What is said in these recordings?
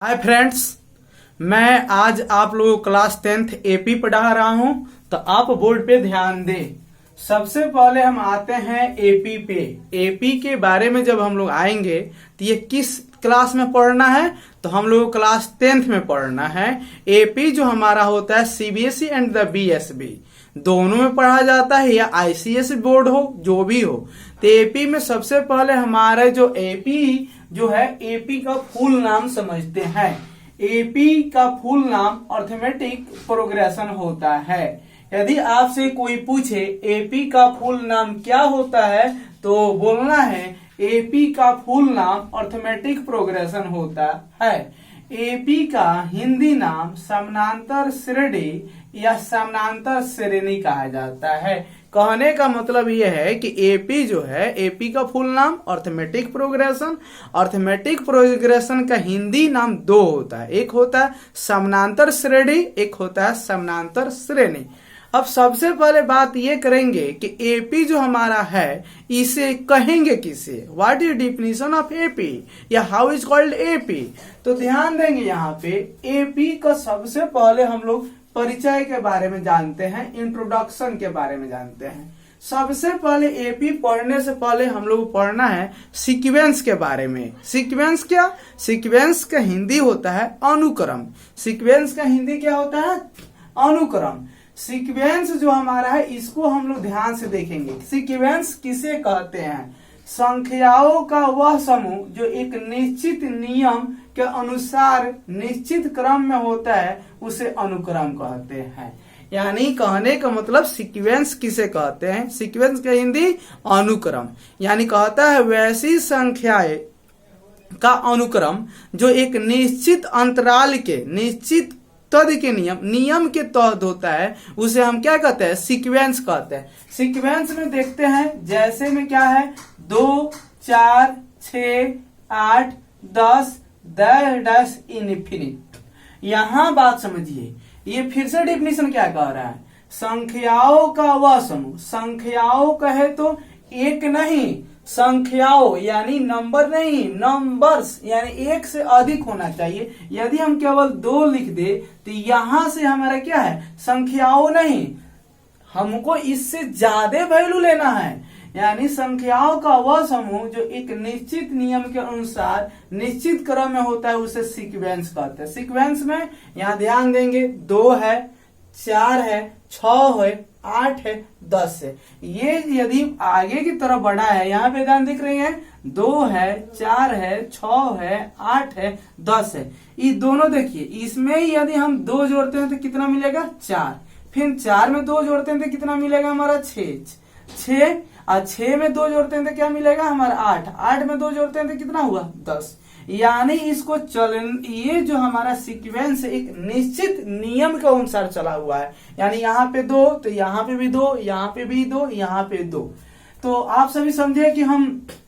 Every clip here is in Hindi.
हाय फ्रेंड्स, मैं आज आप लोगों को क्लास 10th एपी पढ़ा रहा हूं। तो आप बोर्ड पे ध्यान दें। सबसे पहले हम आते हैं एपी पे। एपी के बारे में जब हम लोग आएंगे तो ये किस क्लास में पढ़ना है, तो हम लोग क्लास 10th में पढ़ना है। एपी जो हमारा होता है सीबीएसई एंड द बीएसबी दोनों में पढ़ा जाता है, या आईसीएसई बोर्ड हो जो भी हो। तो एपी में सबसे पहले हमारे जो एपी जो है, एपी का फुल नाम समझते हैं। एपी का फुल नाम अर्थमेटिक प्रोग्रेशन होता है। यदि आपसे कोई पूछे एपी का फुल नाम क्या होता है, तो बोलना है एपी का फुल नाम अर्थमेटिक प्रोग्रेशन होता है। एपी का हिंदी नाम समानांतर श्रेणी या समानांतर श्रेणी कहा जाता है। कहने का मतलब यह है कि एपी जो है, एपी का फुल नाम अर्थमेटिक प्रोग्रेशन। अर्थमेटिक प्रोग्रेशन का हिंदी नाम दो होता है, एक होता है समानांतर श्रेणी, एक होता है समानांतर श्रेणी। अब सबसे पहले बात ये करेंगे कि एपी जो हमारा है इसे कहेंगे किसे, what is definition of AP या हाउ इज कॉल्ड एपी। तो ध्यान देंगे यहाँ पे एपी का सबसे पहले हम लोग परिचय के बारे में जानते हैं, इंट्रोडक्शन के बारे में जानते हैं। सबसे पहले एपी पढ़ने से पहले हम लोग पढ़ना है सीक्वेंस के बारे में। सीक्वेंस क्या? सीक्वेंस का हिंदी होता है अनुक्रम। सीक्वेंस का हिंदी क्या होता है? अनुक्रम। सीक्वेंस जो हमारा है इसको हम लोग ध्यान से देखेंगे। सीक्वेंस किसे कहते हैं? संख्याओं का वह समूह जो एक निश्चित नियम के अनुसार निश्चित क्रम में होता है उसे अनुक्रम कहते हैं। यानी कहने का मतलब सीक्वेंस किसे कहते हैं? सीक्वेंस का हिंदी अनुक्रम। यानी कहता है वैसी संख्याएं का अनुक्रम जो एक निश्चित अंतराल के निश्चित तद के नियम के तहत होता है, उसे हम क्या कहते हैं? सीक्वेंस कहते हैं। सीक्वेंस में देखते हैं जैसे में क्या है, 2, 4, 6, 8, 10, 10 इनफिनिट। यहां बात समझिए, ये फिर से डिफिनेशन क्या कह रहा है? संख्याओं का वह समूह। संख्याओं कहे तो एक नहीं, संख्याओं यानी नंबर नहीं, नंबर्स यानी एक से अधिक होना चाहिए। यदि हम केवल 2 लिख दे तो यहां से हमारा क्या है? संख्याओं नहीं, हमको इससे ज्यादा वैल्यू लेना है। यानी संख्याओं का वह समूह जो एक निश्चित नियम के अनुसार निश्चित क्रम में होता है उसे सीक्वेंस कहते हैं। सीक्वेंस में यहाँ ध्यान देंगे 2 है, 4 है, 6 है, 8 है, 10 है। ये यदि आगे की तरफ बढ़ा है, यहाँ पे ध्यान दिख रही है, 2 है, 4 है, 6 है, 8 है, 10 है। ये दोनों देखिए, इसमें यदि हम 2 जोड़ते हैं तो कितना मिलेगा? 4। फिर 4 में 2 जोड़ते हैं तो कितना मिलेगा हमारा? 6। और 6 में 2 जोड़ते हैं तो क्या मिलेगा हमारा? 8। 8 में 2 जोड़ते हैं तो कितना हुआ? 10। यानी इसको ये जो हमारा सीक्वेंस एक निश्चित नियम के अनुसार चला हुआ है। यानी यहाँ पे 2 तो यहाँ पे भी 2, यहाँ पे भी 2, यहाँ पे 2। तो आप सभी समझे कि हम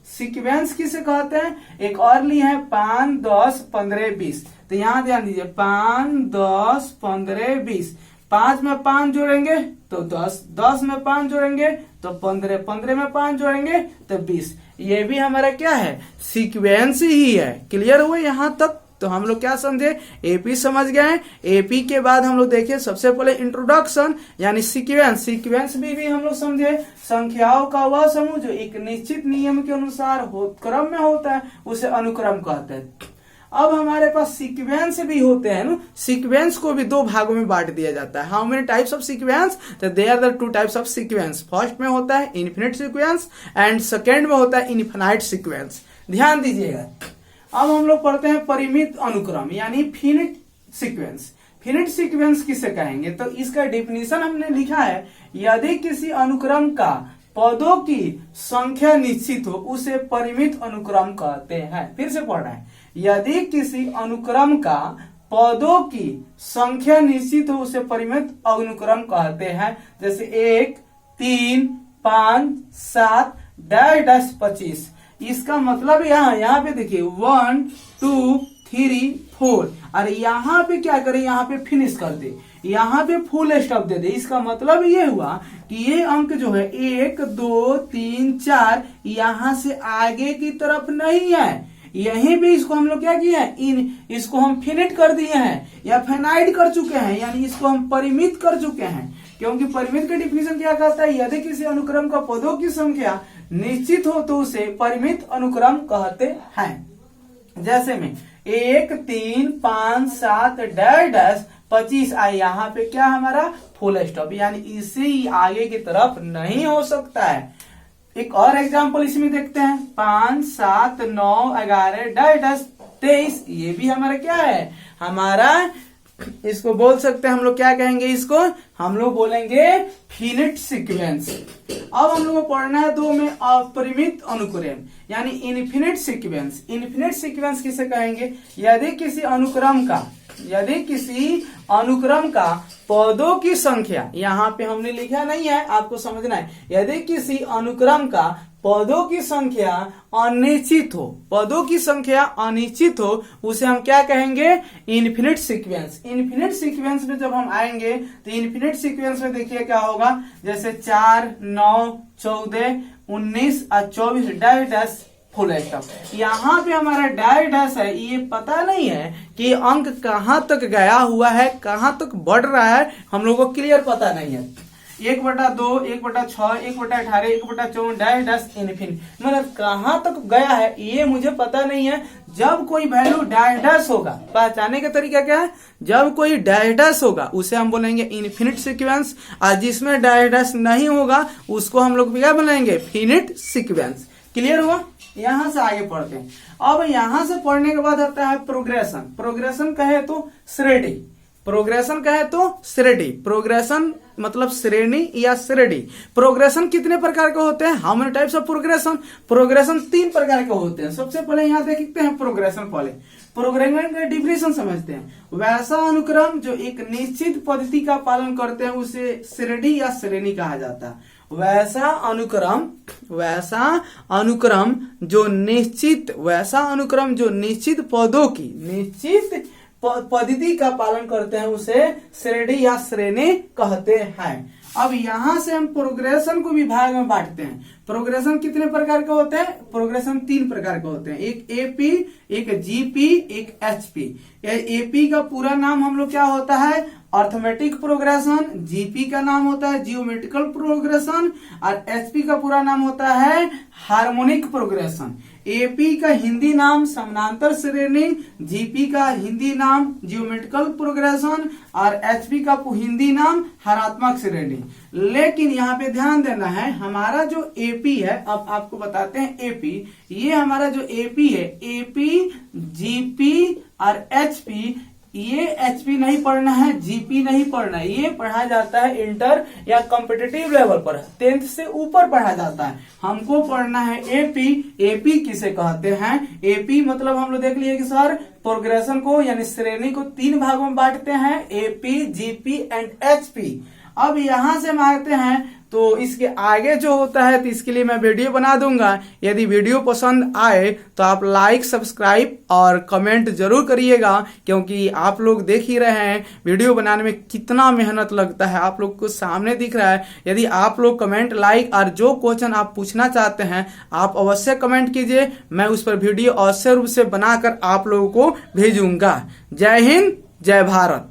सीक्वेंस किसे कहते हैं। एक और ली है 5, 10, 15, 20। तो यहाँ ध्यान दीजिए 5, 10, 15, 20। 5 में 5 जोड़ेंगे तो 10, 10 में 5 जोड़ेंगे तो 15, 15 में 5 जोड़ेंगे तो 20। ये भी हमारा क्या है? सीक्वेंस ही है। क्लियर हुए यहाँ तक? तो हम लोग क्या समझे? एपी समझ गए। एपी के बाद हम लोग देखे सबसे पहले इंट्रोडक्शन यानी सीक्वेंस। सीक्वेंस भी हम लोग समझे संख्याओं का वह समूह जो एक निश्चित नियम के अनुसार क्रम में होता है उसे अनुक्रम कहते हैं। अब हमारे पास सीक्वेंस भी होते हैं ना। सीक्वेंस को भी 2 भागों में बांट दिया जाता है। How many types of sequence? तो they are the 2 types of sequence. First में होता है इनफिनिट सीक्वेंस एंड सेकेंड में होता है इनफिनाइट सीक्वेंस। ध्यान दीजिएगा। अब हम लोग पढ़ते हैं परिमित अनुक्रम यानी फिनिट सीक्वेंस। फिनिट सीक्वेंस किसे कहेंगे? तो इसका डिफिनीशन हमने लिखा है, यदि किसी अनुक्रम का पदों की संख्या निश्चित हो उसे परिमित अनुक्रम कहते हैं। फिर से पढ़ रहे हैं, यदि किसी अनुक्रम का पदों की संख्या निश्चित हो उसे परिमित अनुक्रम कहते हैं। जैसे 1, 3, 5, 7, 10, 25। इसका मतलब यहाँ पे देखिए 1, 2, 3, 4। और यहाँ पे क्या करें? यहाँ पे फिनिश कर दे, यहाँ पे फुल स्टॉप दे दे। इसका मतलब ये हुआ कि ये अंक जो है 1, 2, 3, 4 यहाँ से आगे की तरफ नहीं है, यहीं भी इसको हम लोग क्या किए हैं, इसको हम फिनिट कर दिए हैं या फेनाइड कर चुके हैं, यानी इसको हम परिमित कर चुके हैं। क्योंकि परिमित का डिफिनेशन क्या कहता है, यदि किसी अनुक्रम का पदों की संख्या निश्चित हो तो उसे परिमित अनुक्रम कहते हैं। जैसे में 1 3 5 7 डैश 25 आई, यहाँ पे क्या हमारा फुल स्टॉप, यानी इससे ही आगे की तरफ नहीं हो सकता है। एक और एग्जांपल इसमें देखते हैं, 5 7 9 11 डैश 23, ये भी हमारा क्या है, हमारा इसको बोल सकते हैं हम लोग क्या कहेंगे, इसको हम लोग बोलेंगे फिनिट सीक्वेंस। अब हम लोग को पढ़ना है 2 में अपरिमित अनुक्रम, यानी इनफिनिट सीक्वेंस। इनफिनिट सीक्वेंस किसे कहेंगे, यदि किसी अनुक्रम का पदों की संख्या, यहाँ पे हमने लिखा नहीं है, आपको समझना है, यदि किसी अनुक्रम का पदों की संख्या अनिश्चित हो, उसे हम क्या कहेंगे, इनफिनिट सीक्वेंस। इनफिनिट सीक्वेंस में जब हम आएंगे तो इनफिनिट सीक्वेंस में देखिए क्या होगा, जैसे 4 9 14 19 और 24 डैश फुल स्टॉप। यहाँ पे हमारा डैश है, ये पता नहीं है कि अंक कहाँ तक गया हुआ है, कहाँ तक बढ़ रहा है, हम लोगों को क्लियर पता नहीं है। 1/2 1/6 1/18 1/54 डैश इनफिनिट, मतलब कहाँ तक गया है ये मुझे पता नहीं है। जब कोई वैल्यू डैश होगा, पहचानने का तरीका क्या है, जब कोई डैश होगा उसे हम बोलेंगे इनफिनिट सीक्वेंस, और जिसमें डैश नहीं होगा उसको हम लोग क्या बोलेंगे, फिनिट सीक्वेंस। क्लियर हुआ। यहां से आगे पढ़ते हैं। अब यहां से पढ़ने के बाद आता है प्रोग्रेशन। प्रोग्रेशन कहे तो श्रेणी, प्रोग्रेशन मतलब श्रेणी या श्रेणी। प्रोग्रेशन कितने प्रकार के होते हैं, how many types of progression 3 प्रकार के होते हैं। सबसे पहले यहाँ देखते हैं प्रोग्रेशन का डिफिनेशन समझते हैं। वैसा अनुक्रम जो एक निश्चित पद्धति का पालन करते हैं उसे श्रेणी या श्रेणी कहा जाता है। वैसा अनुक्रम जो निश्चित पदों की पद्धति का पालन करते हैं उसे श्रेणी या श्रेणी कहते हैं। अब यहां से हम प्रोग्रेशन को विभाग में बांटते हैं। प्रोग्रेशन कितने प्रकार के होते हैं, प्रोग्रेशन 3 प्रकार के होते हैं, एक एपी, एक जीपी, एक एचपी। एपी का पूरा नाम हम लोग क्या होता है, अर्थमेटिक प्रोग्रेशन। जीपी का नाम होता है जियोमेट्रिकल प्रोग्रेशन, और एचपी का पूरा नाम होता है हार्मोनिक प्रोग्रेशन। एपी का हिंदी नाम समानांतर श्रेणी, जीपी का हिंदी नाम जियोमेट्रिकल प्रोग्रेशन, और एचपी का हिंदी नाम हरात्मक श्रेणी। लेकिन यहाँ पे ध्यान देना है, हमारा जो एपी है, अब आपको बताते हैं एपी, ये हमारा जो एपी है, एपी जीपी और एचपी, ये एचपी नहीं पढ़ना है, जीपी नहीं पढ़ना है, ये पढ़ा जाता है इंटर या कॉम्पिटिटिव लेवल पर, 10th से ऊपर पढ़ा जाता है। हमको पढ़ना है एपी। एपी किसे कहते हैं, एपी मतलब हम लोग देख लिए कि सर प्रोग्रेशन को यानी श्रेणी को 3 भागों में बांटते हैं, एपी, जीपी एंड एचपी। अब यहां से हम आते हैं तो इसके आगे जो होता है तो इसके लिए मैं वीडियो बना दूंगा। यदि वीडियो पसंद आए तो आप लाइक, सब्सक्राइब और कमेंट जरूर करिएगा, क्योंकि आप लोग देख ही रहे हैं वीडियो बनाने में कितना मेहनत लगता है, आप लोग को सामने दिख रहा है। यदि आप लोग कमेंट, लाइक और जो क्वेश्चन आप पूछना चाहते हैं आप अवश्य कमेंट कीजिए, मैं उस पर वीडियो अवश्य रूप से बनाकर आप लोगों को भेजूंगा। जय हिंद, जय भारत।